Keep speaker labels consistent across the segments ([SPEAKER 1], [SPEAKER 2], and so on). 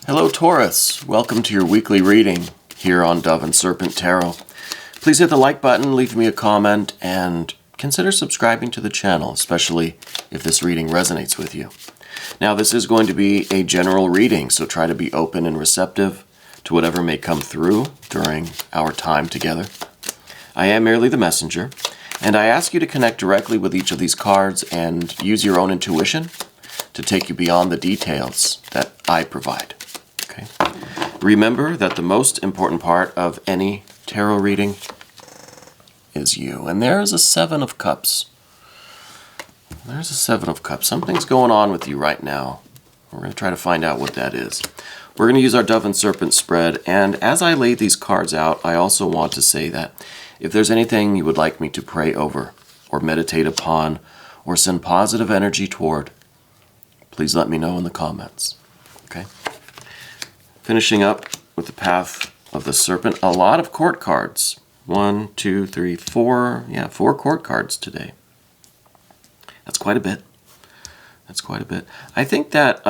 [SPEAKER 1] Hello Taurus, welcome to your weekly reading here on Dove and Serpent Tarot. Please hit the like button, leave me a comment, and consider subscribing to the channel, especially if this reading resonates with you. Now this is going to be a general reading, so try to be open and receptive to whatever may come through during our time together. I am merely the messenger, and I ask you to connect directly with each of these cards and use your own intuition to take you beyond the details that I provide. Okay. Remember that the most important part of any tarot reading is you. And there's a Seven of Cups. There's a Seven of Cups. Something's going on with you right now. We're going to try to find out what that is. We're going to use our Dove and Serpent spread. And as I lay these cards out, I also want to say that if there's anything you would like me to pray over or meditate upon or send positive energy toward, please let me know in the comments. Okay? Finishing up with the Path of the Serpent. A lot of court cards. 1, 2, 3, 4. Yeah, 4 court cards today. That's quite a bit. That's quite a bit. I think that,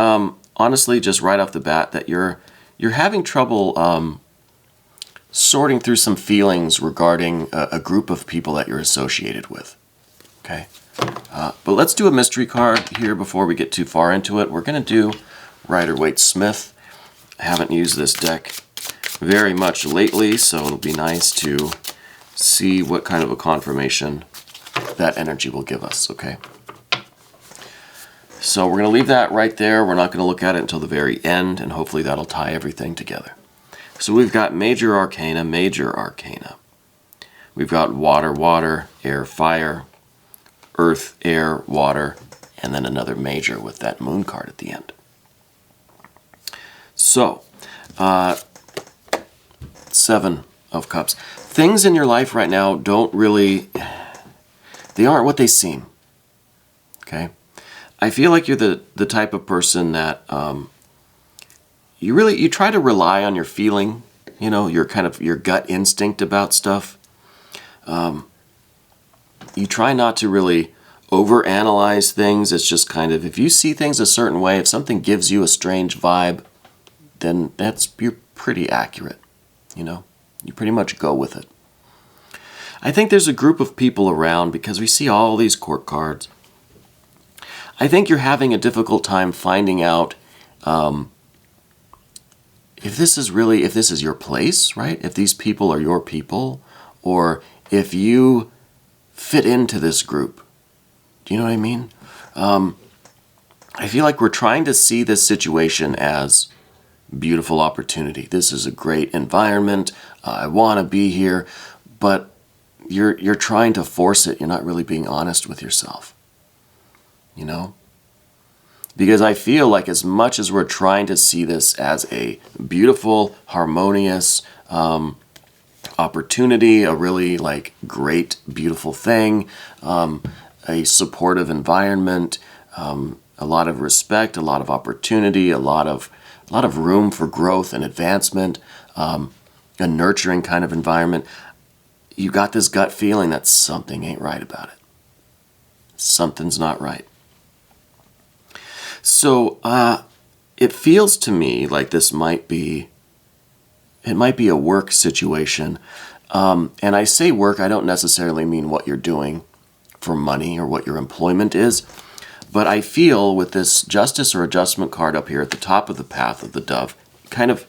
[SPEAKER 1] honestly, just right off the bat, that you're having trouble sorting through some feelings regarding a group of people that you're associated with. Okay? But let's do a mystery card here before we get too far into it. We're going to do Rider-Waite-Smith. I haven't used this deck very much lately, so it'll be nice to see what kind of a confirmation that energy will give us, okay? So we're going to leave that right there. We're not going to look at it until the very end, and hopefully that'll tie everything together. So we've got Major Arcana, Major Arcana. We've got Water, Water, Air, Fire, Earth, Air, Water, and then another Major with that Moon card at the end. So, Seven of Cups. Things in your life right now don't really, they aren't what they seem. Okay? I feel like you're the type of person that you try to rely on your feeling, you know, your gut instinct about stuff. You try not to really overanalyze things. It's just kind of, if you see things a certain way, if something gives you a strange vibe, then you're pretty accurate, you know? You pretty much go with it. I think there's a group of people around, because we see all these court cards. I think you're having a difficult time finding out if this is your place, right? If these people are your people, or if you fit into this group. Do you know what I mean? I feel like we're trying to see this situation as beautiful opportunity. This is a great environment. I want to be here, but you're trying to force it. You're not really being honest with yourself. You know? Because I feel like as much as we're trying to see this as a beautiful, harmonious opportunity, a really like great, beautiful thing, a supportive environment, a lot of respect, a lot of opportunity, a lot of room for growth and advancement, a nurturing kind of environment, you got this gut feeling that something ain't right about it. Something's not right. So it feels to me like this might be a work situation. And I say work, I don't necessarily mean what you're doing for money or what your employment is. But I feel with this Justice or Adjustment card up here at the top of the Path of the Dove, kind of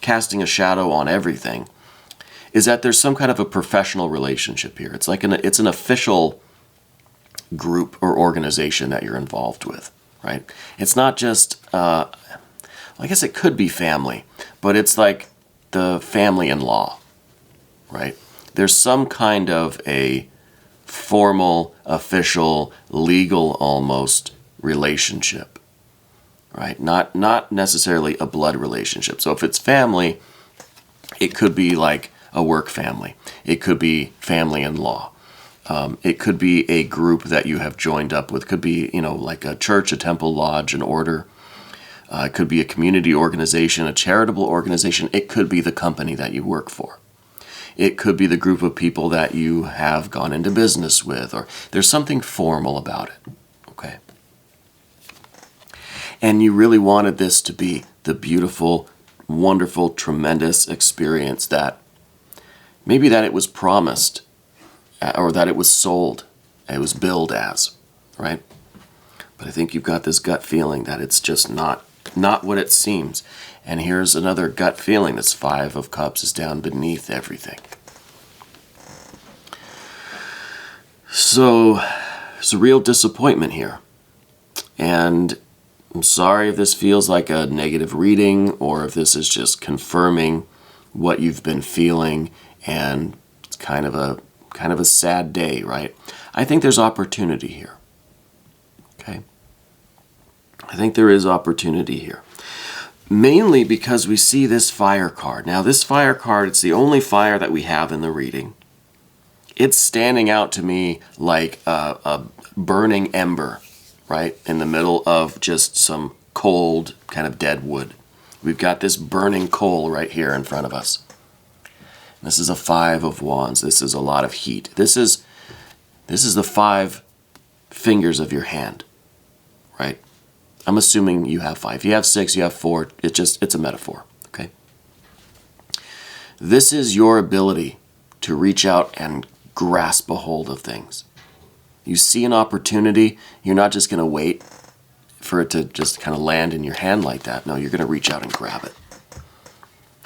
[SPEAKER 1] casting a shadow on everything, is that there's some kind of a professional relationship here. It's like it's an official group or organization that you're involved with, right? It's not just, I guess it could be family, but it's like the family-in-law, right? There's some kind of a formal, official, legal almost relationship, right? Not necessarily a blood relationship. So if it's family, it could be like a work family. It could be family-in-law. It could be a group that you have joined up with. It could be, you know, like a church, a temple, lodge, an order. It could be a community organization, a charitable organization. It could be the company that you work for. It could be the group of people that you have gone into business with, or there's something formal about it, okay? And you really wanted this to be the beautiful, wonderful, tremendous experience that maybe that it was promised or that it was sold, it was billed as, right? But I think you've got this gut feeling that it's just not what it seems. And here's another gut feeling. This Five of Cups is down beneath everything. So there's a real disappointment here. And I'm sorry if this feels like a negative reading or if this is just confirming what you've been feeling and it's kind of a sad day, right? I think there's opportunity here. Okay? I think there is opportunity here. Mainly because we see this fire card. Now this fire card, it's the only fire that we have in the reading. It's standing out to me like a burning ember, right? In the middle of just some cold, kind of dead wood. We've got this burning coal right here in front of us. This is a Five of Wands. This is a lot of heat. This is the 5 fingers of your hand, right? I'm assuming you have 5. If you have 6, you have 4. It's a metaphor, okay? This is your ability to reach out and grasp a hold of things. You see an opportunity, you're not just going to wait for it to just kind of land in your hand like that. No, you're going to reach out and grab it.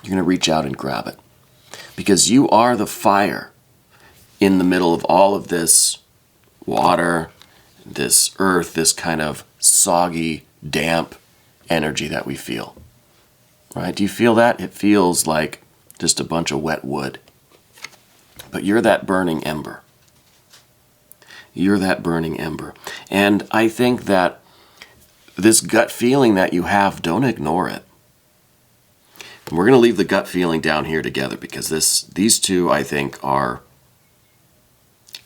[SPEAKER 1] You're going to reach out and grab it. Because you are the fire in the middle of all of this water, this earth, this kind of soggy, damp energy that we feel. Right? Do you feel that? It feels like just a bunch of wet wood. But you're that burning ember. You're that burning ember. And I think that this gut feeling that you have, don't ignore it. And we're going to leave the gut feeling down here together because these two, I think, are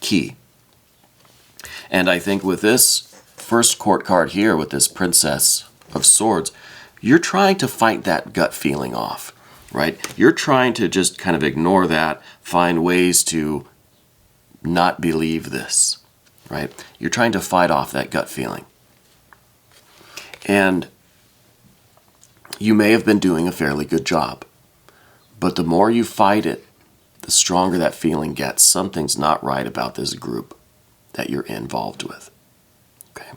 [SPEAKER 1] key. And I think with this first court card here, with this Princess of Swords, you're trying to fight that gut feeling off. Right? You're trying to just kind of ignore that, find ways to not believe this, right? You're trying to fight off that gut feeling. And you may have been doing a fairly good job, but the more you fight it, the stronger that feeling gets. Something's not right about this group that you're involved with, okay?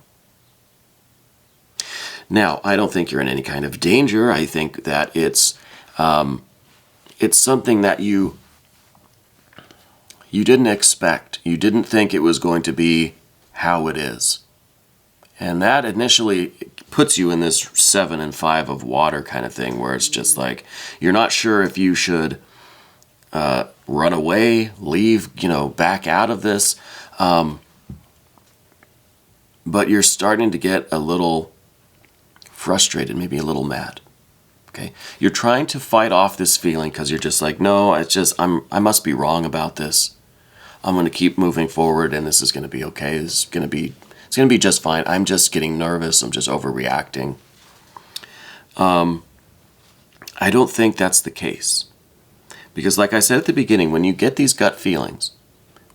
[SPEAKER 1] Now, I don't think you're in any kind of danger. I think that it's something that you didn't expect. You didn't think it was going to be how it is. And that initially puts you in this 7 and 5 of water kind of thing where it's just like, you're not sure if you should run away, leave, back out of this. But you're starting to get a little frustrated, maybe a little mad. Okay? You're trying to fight off this feeling because you're just like, no, it's just, I must be wrong about this. I'm going to keep moving forward and this is going to be okay. It's going to be just fine. I'm just getting nervous. I'm just overreacting. I don't think that's the case. Because like I said at the beginning, when you get these gut feelings,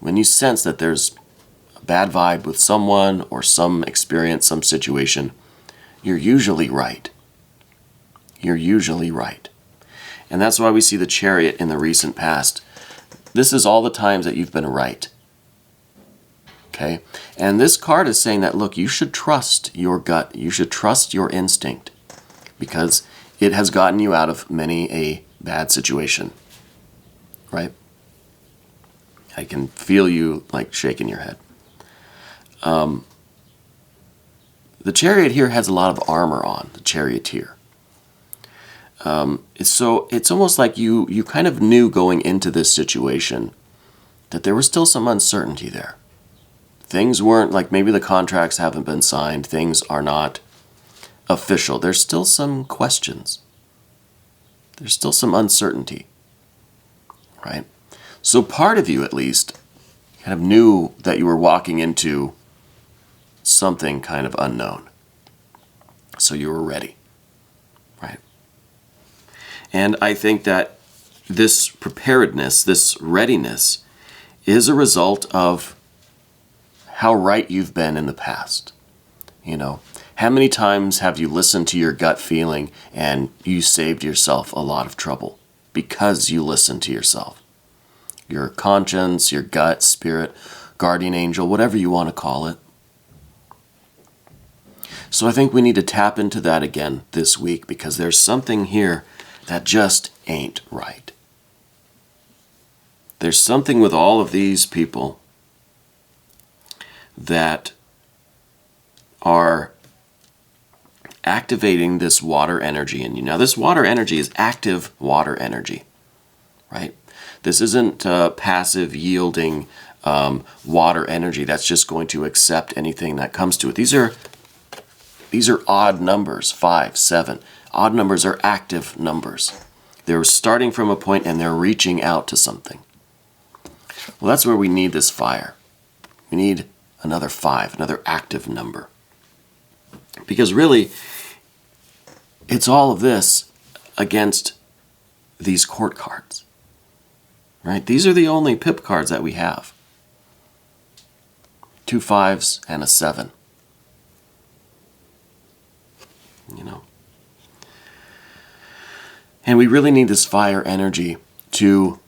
[SPEAKER 1] when you sense that there's a bad vibe with someone or some experience, some situation, you're usually right. You're usually right. And that's why we see the Chariot in the recent past. This is all the times that you've been right. Okay? And this card is saying that, look, you should trust your gut. You should trust your instinct because it has gotten you out of many a bad situation. Right? I can feel you like shaking your head. The Chariot here has a lot of armor on, the Charioteer. It's almost like you kind of knew going into this situation that there was still some uncertainty there. Things weren't, like maybe the contracts haven't been signed, things are not official. There's still some questions. There's still some uncertainty, right? So part of you, at least, kind of knew that you were walking into something kind of unknown. So you were ready, right? And I think that this preparedness, this readiness, is a result of how right you've been in the past. How many times have you listened to your gut feeling and you saved yourself a lot of trouble because you listened to yourself? Your conscience, your gut, spirit, guardian angel, whatever you want to call it. So I think we need to tap into that again this week, because there's something here that just ain't right. There's something with all of these people that are activating this water energy in you. Now, this water energy is active water energy, right? This isn't passive, yielding water energy that's just going to accept anything that comes to it. These are odd numbers, 5, 7. Odd numbers are active numbers. They're starting from a point and they're reaching out to something. Well, that's where we need this fire. We need another 5, another active number. Because really, it's all of this against these court cards, right? These are the only pip cards that we have. 2 5s and a 7. You know. And we really need this fire energy to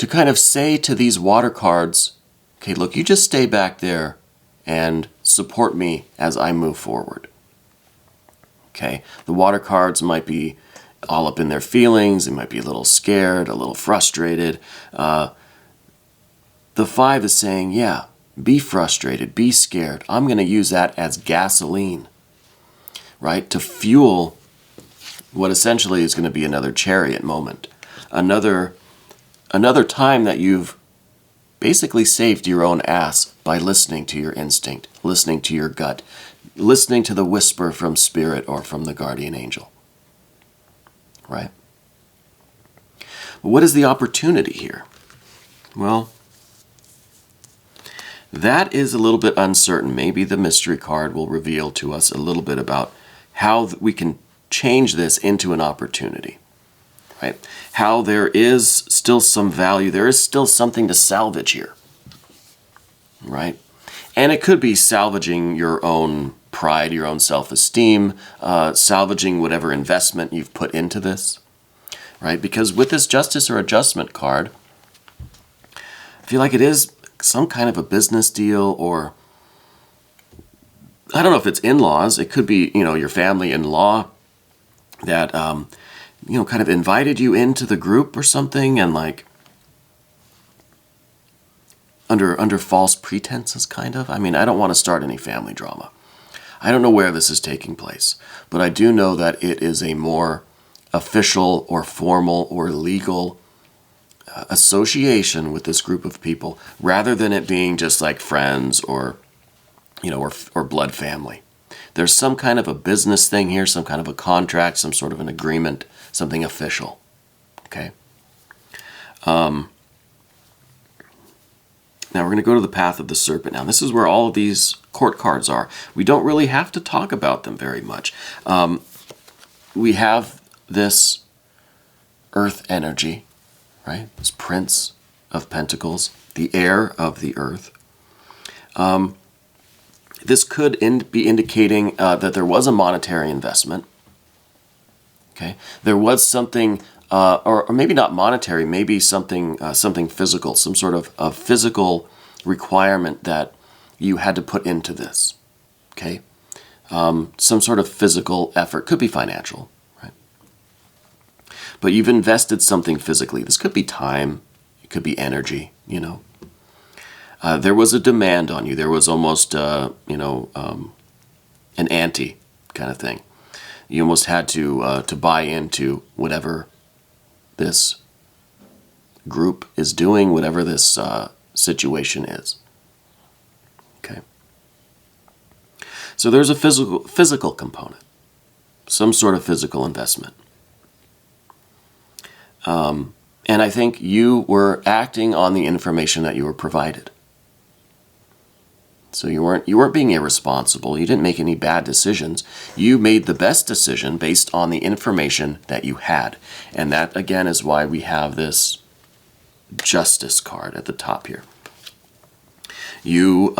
[SPEAKER 1] kind of say to these water cards, okay, look, you just stay back there and support me as I move forward. Okay, the water cards might be all up in their feelings. They might be a little scared, a little frustrated. The 5 is saying, yeah, be frustrated, be scared. I'm going to use that as gasoline, right? To fuel what essentially is going to be another chariot moment. Another time that you've basically saved your own ass by listening to your instinct, listening to your gut, listening to the whisper from spirit or from the guardian angel. Right? But what is the opportunity here? Well, that is a little bit uncertain. Maybe the mystery card will reveal to us a little bit about how we can change this into an opportunity. Right? How there is still some value, there is still something to salvage here. Right? And it could be salvaging your own pride, your own self-esteem, salvaging whatever investment you've put into this. Right? Because with this justice or adjustment card, I feel like it is some kind of a business deal, or I don't know if it's in-laws. It could be, your family-in-law that, kind of invited you into the group or something, and like under false pretenses, kind of. I mean, I don't want to start any family drama. I don't know where this is taking place, but I do know that it is a more official or formal or legal association with this group of people, rather than it being just like friends or blood family. There's some kind of a business thing here, some kind of a contract, some sort of an agreement, something official. Okay? Now we're going to go to the path of the serpent. Now this is where all of these court cards are. We don't really have to talk about them very much. We have this earth energy, right? This Prince of Pentacles, the heir of the earth. This could be indicating that there was a monetary investment. Okay, there was something, or maybe not monetary, maybe something physical, some sort of physical requirement that you had to put into this. Okay, some sort of physical effort, could be financial, right? But you've invested something physically. This could be time, it could be energy. There was a demand on you. There was almost, an ante kind of thing. You almost had to buy into whatever this group is doing, whatever this situation is. Okay. So there's a physical component, some sort of physical investment. And I think you were acting on the information that you were provided. So you weren't being irresponsible. You didn't make any bad decisions. You made the best decision based on the information that you had. And that, again, is why we have this justice card at the top here. You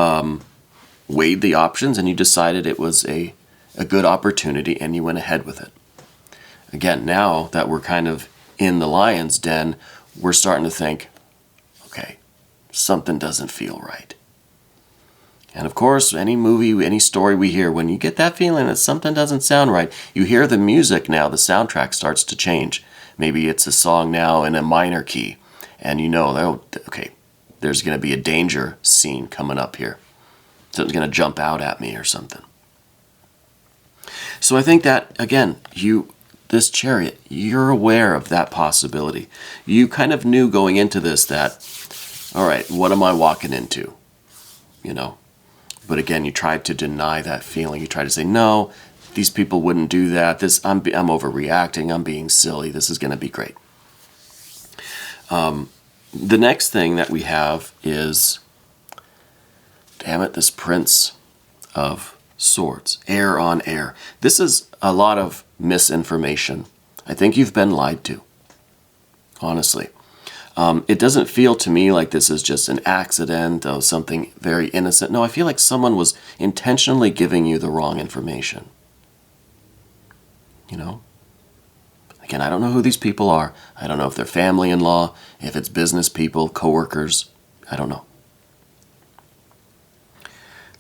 [SPEAKER 1] weighed the options and you decided it was a good opportunity and you went ahead with it. Again, now that we're kind of in the lion's den, we're starting to think, okay, something doesn't feel right. And of course, any movie, any story we hear, when you get that feeling that something doesn't sound right, you hear the music now, the soundtrack starts to change. Maybe it's a song now in a minor key, and you know, oh, okay, there's going to be a danger scene coming up here. Something's going to jump out at me or something. So I think that, again, this Chariot, you're aware of that possibility. You kind of knew going into this that, all right, what am I walking into? You know? But again, you tried to deny that feeling. You tried to say, no, these people wouldn't do that. I'm overreacting. I'm being silly. This is going to be great. The next thing that we have is, damn it, this Prince of Swords. Air on air. This is a lot of misinformation. I think you've been lied to. Honestly. It doesn't feel to me like this is just an accident or something very innocent. No, I feel like someone was intentionally giving you the wrong information. You know? Again, I don't know who these people are. I don't know if they're family-in-law, if it's business people, coworkers. I don't know.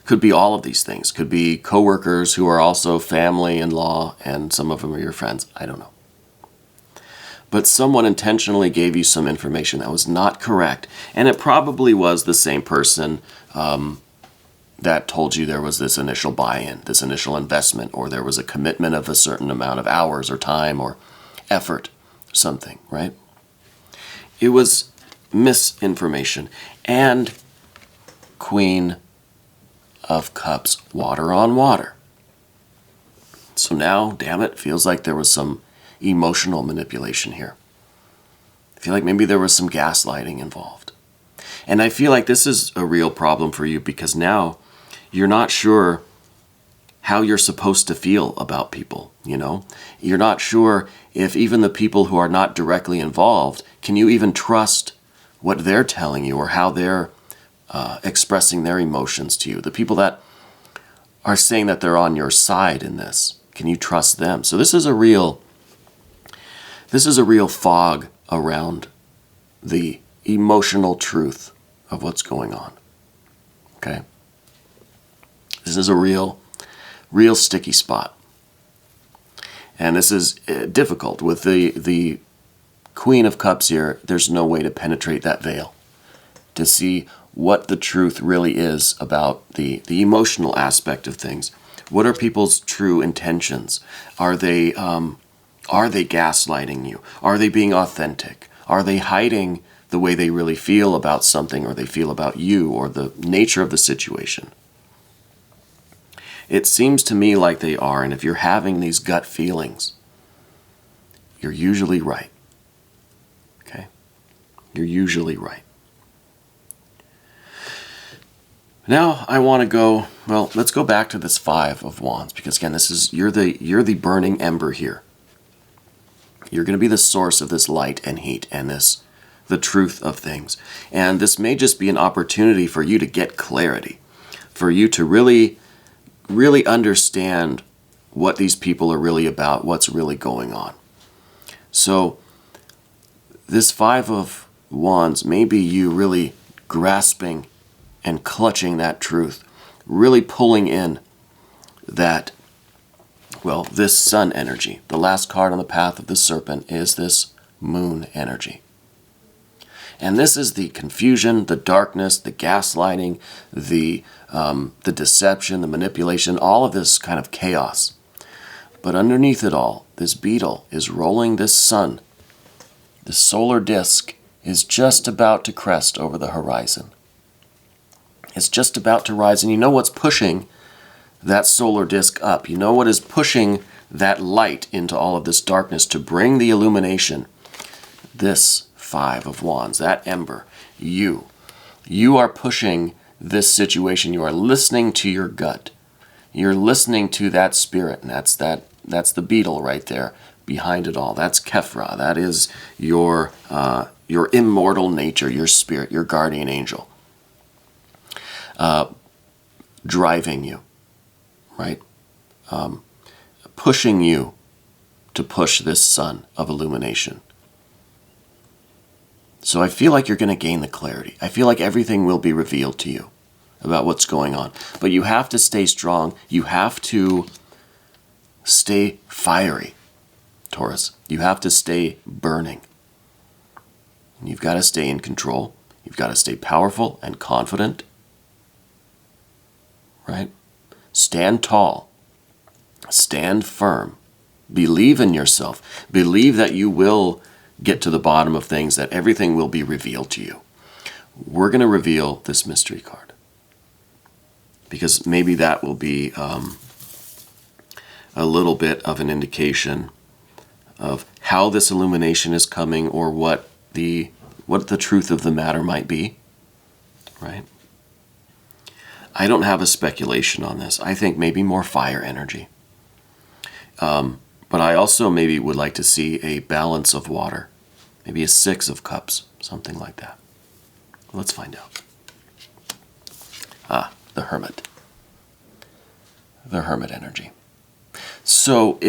[SPEAKER 1] Could be all of these things. Could be coworkers who are also family-in-law, and some of them are your friends. I don't know. But someone intentionally gave you some information that was not correct. And it probably was the same person that told you there was this initial buy-in, this initial investment, or there was a commitment of a certain amount of hours or time or effort, something, right? It was misinformation. And Queen of Cups, water on water. So now, damn it, feels like there was some emotional manipulation here. I feel like maybe there was some gaslighting involved. And I feel like this is a real problem for you because now you're not sure how you're supposed to feel about people, you know? You're not sure if even the people who are not directly involved, can you even trust what they're telling you or how they're expressing their emotions to you? The people that are saying that they're on your side in this, can you trust them? So this is a real fog around the emotional truth of what's going on. Okay? This is a real sticky spot. And this is difficult. With the Queen of Cups here, there's no way to penetrate that veil to see what the truth really is about the emotional aspect of things. What are people's true intentions? Are they gaslighting you? Are they being authentic? Are they hiding the way they really feel about something or they feel about you or the nature of the situation? It seems to me like they are, and if you're having these gut feelings, you're usually right. Okay? You're usually right. Now I want to go, well, let's go back to this Five of Wands, because again, this is you're the burning ember here. You're going to be the source of this light and heat and the truth of things. And this may just be an opportunity for you to get clarity, for you to really understand what these people are really about, what's really going on. So this Five of Wands may be you really grasping and clutching that truth, really pulling in that, well, this sun energy. The last card on the path of the Serpent is this moon energy. And this is the confusion, the darkness, the gaslighting, the deception, the manipulation, all of this kind of chaos. But underneath it all, this beetle is rolling this sun. The solar disk is just about to crest over the horizon. It's just about to rise, and you know what's pushing that solar disk up? You know what is pushing that light into all of this darkness to bring the illumination? This Five of Wands, that ember, you are pushing this situation. You are listening to your gut. You're listening to that spirit, and that's the beetle right there behind it all. That's Kephra. That is your immortal nature, your spirit, your guardian angel. driving you, right? Pushing you to push this sun of illumination. So I feel like you're going to gain the clarity. I feel like everything will be revealed to you about what's going on. But you have to stay strong. You have to stay fiery, Taurus. You have to stay burning. You've got to stay in control. You've got to stay powerful and confident, right? Stand tall. Stand firm. Believe in yourself. Believe that you will get to the bottom of things, that everything will be revealed to you. We're going to reveal this mystery card, because maybe that will be a little bit of an indication of how this illumination is coming, or what the truth of the matter might be, right? I don't have a speculation on this. I think maybe more fire energy. But I also maybe would like to see a balance of water. Maybe a 6 of cups, something like that. Let's find out. The Hermit. The Hermit energy. So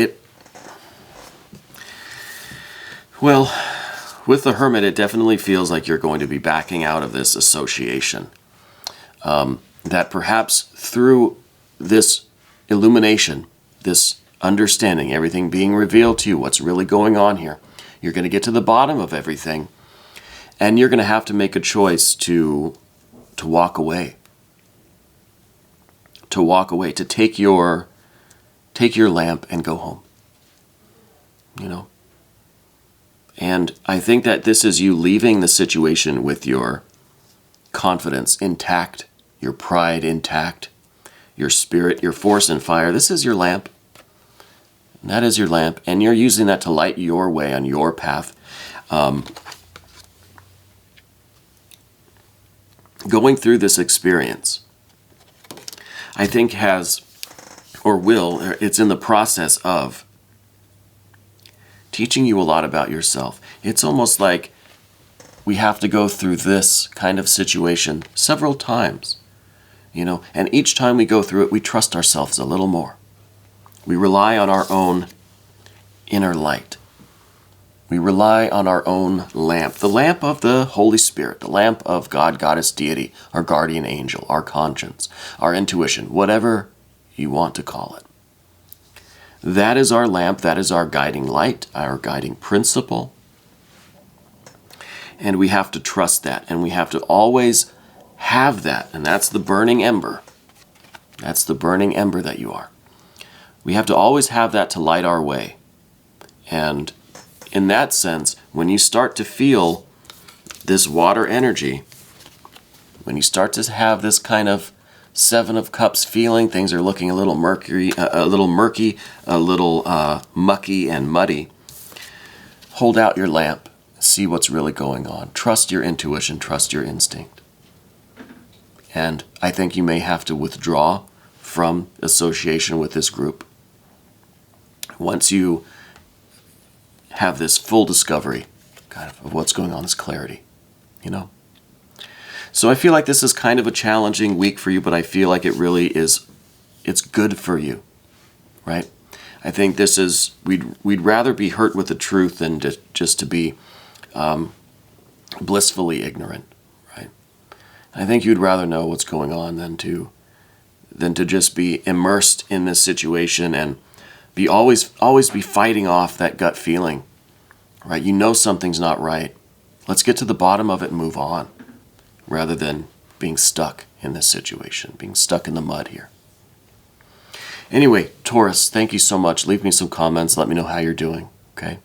[SPEAKER 1] with the Hermit, it definitely feels like you're going to be backing out of this association. That perhaps through this illumination, this understanding, everything being revealed to you, what's really going on here, you're going to get to the bottom of everything, and you're going to have to make a choice to walk away. To walk away, to take your lamp and go home. You know? And I think that this is you leaving the situation with your confidence intact, your pride intact, your spirit, your force and fire. This is your lamp. That is your lamp, and you're using that to light your way on your path. Going through this experience, I think it's in the process of teaching you a lot about yourself. It's almost like we have to go through this kind of situation several times, you know, and each time we go through it, we trust ourselves a little more. We rely on our own inner light. We rely on our own lamp, the lamp of the Holy Spirit, the lamp of God, Goddess, Deity, our guardian angel, our conscience, our intuition, whatever you want to call it. That is our lamp, that is our guiding light, our guiding principle. And we have to trust that, and we have to always have that, and that's the burning ember. That's the burning ember that you are. We have to always have that to light our way. And in that sense, when you start to feel this water energy, when you start to have this kind of 7 of Cups feeling, things are looking a little murky, a little mucky and muddy, hold out your lamp, see what's really going on. Trust your intuition, trust your instinct. And I think you may have to withdraw from association with this group once you have this full discovery kind of what's going on, this clarity, you know? So I feel like this is kind of a challenging week for you, but I feel like it really is, it's good for you, right? I think this is, we'd rather be hurt with the truth than just to be blissfully ignorant, right? I think you'd rather know what's going on than to just be immersed in this situation and be always be fighting off that gut feeling, right? You know something's not right. Let's get to the bottom of it and move on, rather than being stuck in this situation, being stuck in the mud here. Anyway, Taurus, thank you so much. Leave me some comments. Let me know how you're doing, okay?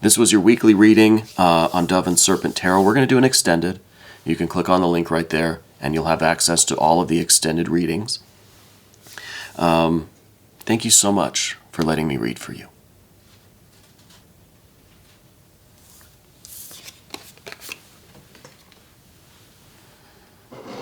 [SPEAKER 1] This was your weekly reading on Dove and Serpent Tarot. We're going to do an extended. You can click on the link right there, and you'll have access to all of the extended readings. Thank you so much for letting me read for you.